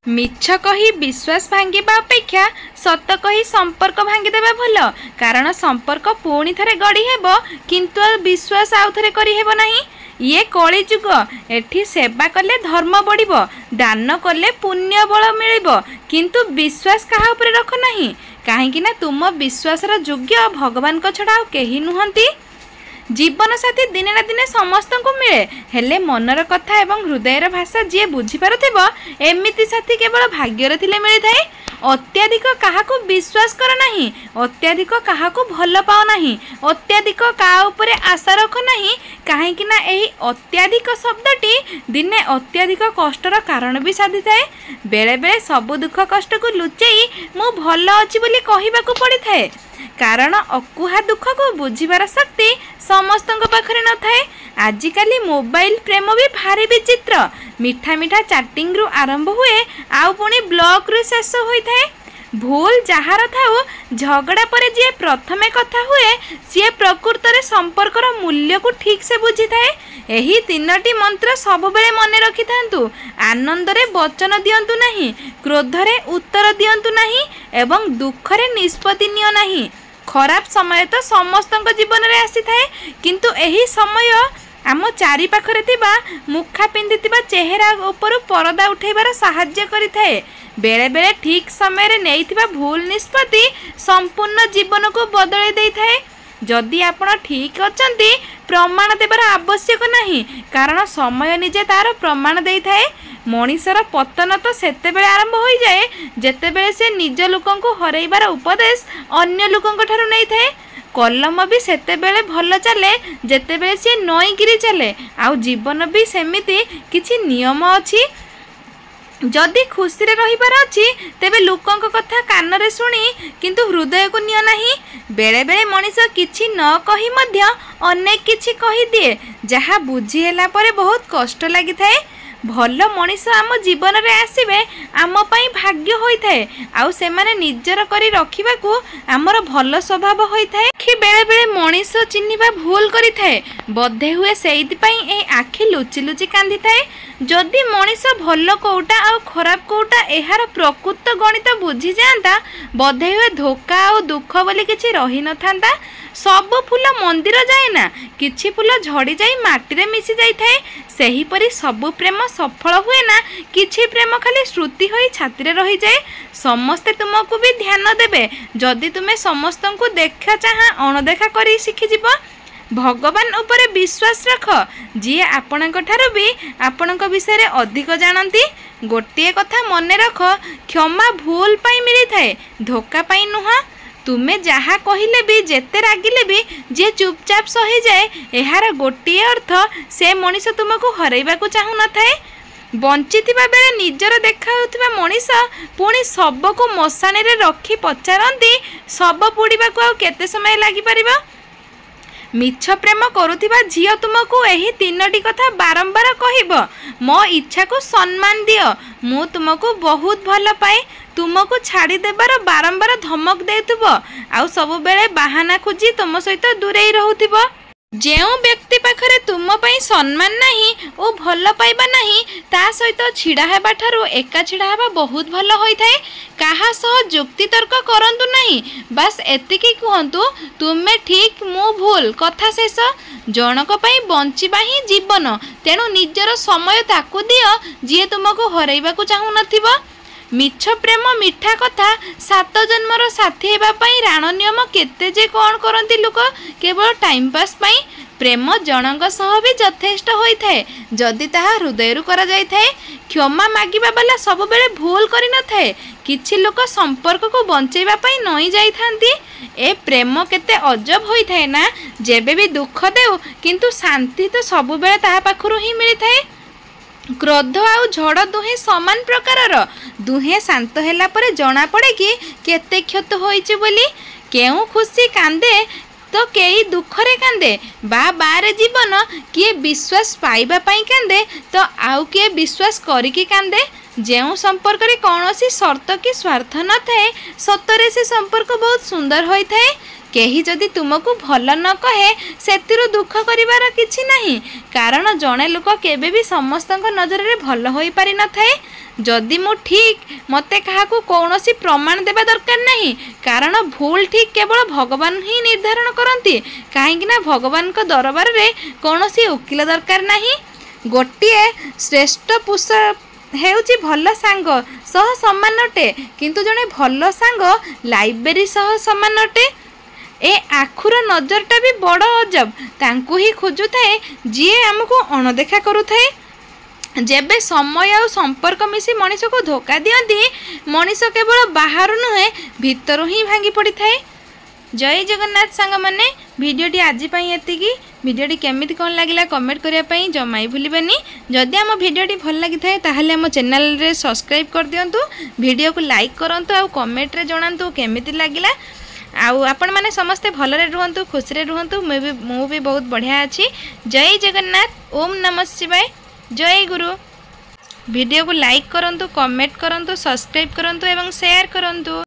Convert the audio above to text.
मिछ कही विश्वास भांगिबा अपेक्षा सत कही संपर्क भांगिदेबा भल। कारण संपर्क पुणी थरे गढ़ी हेबो किंतु विश्वास आउ थरे करि हेबो नाही। ये कली जुग, एठी सेवा कले धर्म बढ़िबो, दान कले पुण्य बल मिलिबो, किंतु विश्वास कहा उपरे रख नाही। काहेकि ना तुम विश्वासर योग्य भगवान को छड़ा केही नुहंती। जीवन साथी दिने ना दिने समस्त को मिले, हेले मनर कथा एवं हृदयर भाषा जी बुझी पारुथिबो एमिति साथी केवल भाग्यर थिले मिली थाए। अत्याधिक काहाकू विश्वास कर नाही, अत्याधिक काहाकू भल पाओ नाही, अत्याधिक का उपरे आशा रख नाही। काहेकि ना एही अत्याधिक शब्दटी दिने अत्याधिक कष्टर कारण भी साधी थाए। बेले बेले सब दुख कष्ट को लुचेई मु भल अछि बोली कहिबाकू पड़ी थाए। कारण अकुहा दुख को बुझिबार शक्ति समस्त पाखरे न थाए। आजिकाली मोबाइल प्रेम भी भारी विचित्र। मिठा मिठा चैटिंग रु आरंभ हुए आउ पुणी ब्लॉक रु शेष होई थाए। भूल जहार थाउ झगड़ा पर जे प्रथमे कथा हुए सी प्रकृत रे संपर्कर मूल्य को ठीक से बुझी थाए। एही तीनटी मंत्र सब बेले मने रखि थांतु। आनंद रे वचन दियंतु नहीं, क्रोध रे उत्तर दियंतु नहीं एवं दुख रे निष्पत्ति नियो नहीं। खराब समय तो समस्त जीवन रे आसी थाए, किंतु एही समय आम चारि पाखरे थिबा मुखा पिंधिथिबा चेहरा ऊपर परदा उठेबार साहाय्य करि थाए। बेले बेले ठीक समय रे नेइथिबा भूल निष्पत्ति संपूर्ण जीवन को बदलै देई थाए। जदि आपण ठीक अछंती प्रमाण देबार आवश्यक नहीं, कारण समय निजे तार प्रमाण देई थाए। मनीषर पतन तो सेते बेले आरंभ हो जाए जेतेबेले से निज लोकन को हरैबार उपदेश अन्य लोकन ठारू नै थाए। कलम भी सेते बेले भल चले जेतेबेले से नई गिरी चले। आउ जीवन भी सेमिति किछि नियम अछि। जदि खुशी रे रहिबार अछि तेबे लोकन कथा कान रे सुनी किंतु हृदय को नियो नाही। बेले बेले मनीष किछि न कहि मध्य अनेक किछि कहि दिए, जहा बुझी हेला परे बहुत कष्ट लागि थाए। भल मनीष आम जीवन रे आसीबे आम पई भाग्य होई थाए। आउ से माने निजर करी रखिबाकू आमर भल स्वभाव होई थाए। कि बेले बेले मनीष चिन्हिबा भूल करि थाए, बधे हुए सेइति पई ए आखि लुचि लुचि कांदी थाए। जदि मनीष भल कोउटा आ खराब कोउटा एहार प्रकृत गणित बुझी जांता, बधे हुए धोखा आ दुख बोली किछि रही न थांता। सब फूल मंदिर जाए ना, किछि फूल झड़ी जाई माटी रे मिसी जाई थाए। सेही परी सब प्रेम सफल हुए ना, किछि प्रेम खाली श्रुति होई छाती रे रही जाए। समस्ते तुमको भी ध्यान देबे जदि तुमे समस्त को देखा चाहा अणदेखा करी शिखि जीव। भगवान उपरे विश्वास रख, जी आपणक ठारू भी आपणक विषय अधिक जानती। गोटे कथा मन रख, क्षमा भूल पाई मिली थाए, धोखा पाई नुह। तुमे जहा कहिले भी जेते रागिले भी जे चुपचाप सही जाए, एहार गोटे अर्थ से मनीष तुमको हरैबाकू चाहू न थाए। बंचिथिबा बेले निजर देखाउथिबा मनीष पुणी शब को मशाणी रे रखी पचारती शब पोड़ीबाकू आ केते समय लागि परिबा। मिछ प्रेम करुथिबा झियो तुमको एही तीनटी कथा बारंबार कहिबो। मो इच्छा को सम्मान दियो, मु तुमको बहुत भल पाए। तुमको छाड़ी देबार बारंबार धमक देथुबो, आउ सब बेले बहाना खोजी तुम सहित दूरेई रहउथिबो। जेउ व्यक्ति पाखरे तुम पई सम्मान नहीं ओ भल पाइबा नहीं, ता सहित छिड़ा हेबा ठारू एका छिड़ा हेबा बहुत भल होई थाए। काहा सह जुक्ति तर्क करंतु नहीं, बस एतिकी कहंतु तुमे ठीक मु भूल, कथा शेष। जनक पई बंचिबा ही जीवन, तेणु निजर समय ताकू दियो जे तुमको हरैबाकू चाहू नथिबो। मिछ प्रेम मिठा कथा सात जन्मर साथी हेबा पई राण नियम केते जे कोन करंती लोक केवल टाइम पास पई। प्रेम जनक सह भी यथेष्ट होई थाए जदि ताहा हृदयरु करा जाई थाए। क्षमा मागिबा वाला सब बेले भूल करि न थाए, किछि लोक संपर्क को बंचैबा पई नई जाई थांती। ए प्रेम केते अजब होई थाए ना, जेबे भी दुख देउ किंतु शांति तो सब बेले ताहा पाखरु ही मिली थाए। क्रोध आउ झड़ दुहे समान प्रकारर, दुहे शांत होला परे जना पड़े कि केते क्षत होइछि बोली। केउ खुशी कांदे तो केई दुखरे कांदे, बारे जीवन किए विश्वास पाइबा पाई कांदे तो आउ किए विश्वास करिकी कांदे। ଯେଉଁ ସମ୍ପର୍କରେ କୌଣସି ସର୍ତ୍ତ କି ସ୍ୱାର୍ଥ ନଥାଏ ସତରେ ସେ ସମ୍ପର୍କ ବହୁତ ସୁନ୍ଦର ହୋଇଥାଏ। କେହି ଯଦି ତୁମକୁ ଭଲ ନ କହେ ସେଥିରୁ ଦୁଃଖ କରିବାର କିଛି ନାହିଁ, କାରଣ ଜଣେ ଲୋକ କେବେ ବି ସମସ୍ତଙ୍କ ନଜରରେ ଭଲ ହୋଇପାରିନଥାଏ। ଯଦି ମୁଁ ଠିକ୍, ମୋତେ କାହାକୁ କୌଣସି ପ୍ରମାଣ ଦେବା ଦରକାର ନାହିଁ, କାରଣ ଭୁଲ ଠିକ୍ କେବଳ ଭଗବାନ ହିଁ ନିର୍ଦ୍ଧାରଣ କରନ୍ତି। କାହିଁକିନା ଭଗବାନଙ୍କ ଦରବାରରେ କୌଣସି ଓକିଲ ଦରକାର ନାହିଁ। ଗୋଟିଏ ଶ୍ରେଷ୍ଠ ପୁରୁଷ ହେଉଛି ଭଲ ସାଙ୍ଗ ସହ ସମାନ ଅଟେ, କିନ୍ତୁ ଜଣେ ଭଲ ସାଙ୍ଗ ଲାଇବ୍ରେରୀ ସହ ସମାନ ଅଟେ। ଏ ଆଖୁର ନଜରଟା ବି ବଡ଼ ଅଜବ, ତାଙ୍କୁ ହିଁ ଖୋଜୁଥାଏ ଯିଏ ଆମକୁ ଅଣଦେଖା କରୁଥାଏ। ଯେବେ ସମୟ ଆଉ ସମ୍ପର୍କ ମିଶି ମଣିଷକୁ ଧୋକା ଦିଅନ୍ତି, ମଣିଷ କେବଳ ବାହାରୁ ନୁହେଁ ଭିତରୁ ହିଁ ଭାଙ୍ଗି ପଡ଼ିଥାଏ। ଜୟ ଜଗନ୍ନାଥ ସାଙ୍ଗମାନେ, ଭିଡ଼ିଓଟି ଆଜି ପାଇଁ ଏତିକି। ଭିଡ଼ିଓଟି କେମିତି କ'ଣ ଲାଗିଲା କମେଣ୍ଟ କରିବା ପାଇଁ ଜମା ଭୁଲିବେନି। ଯଦି ଆମ ଭିଡ଼ିଓଟି ଭଲ ଲାଗିଥାଏ ତାହେଲେ ଆମ ଚ୍ୟାନେଲରେ ସବସ୍କ୍ରାଇବ୍ କରିଦିଅନ୍ତୁ, ଭିଡ଼ିଓକୁ ଲାଇକ୍ କରନ୍ତୁ ଆଉ କମେଣ୍ଟରେ ଜଣାନ୍ତୁ କେମିତି ଲାଗିଲା। ଆଉ ଆପଣମାନେ ସମସ୍ତେ ଭଲରେ ରୁହନ୍ତୁ, ଖୁସିରେ ରୁହନ୍ତୁ। ମୁଁ ବି ବହୁତ ବଢ଼ିଆ ଅଛି। ଜୟ ଜଗନ୍ନାଥ, ଓମ୍ ନମଃ ଶିବାୟ, ଜୟ ଗୁରୁ। ଭିଡ଼ିଓକୁ ଲାଇକ୍ କରନ୍ତୁ, କମେଣ୍ଟ କରନ୍ତୁ, ସବସ୍କ୍ରାଇବ୍ କରନ୍ତୁ ଏବଂ ସେୟାର କରନ୍ତୁ।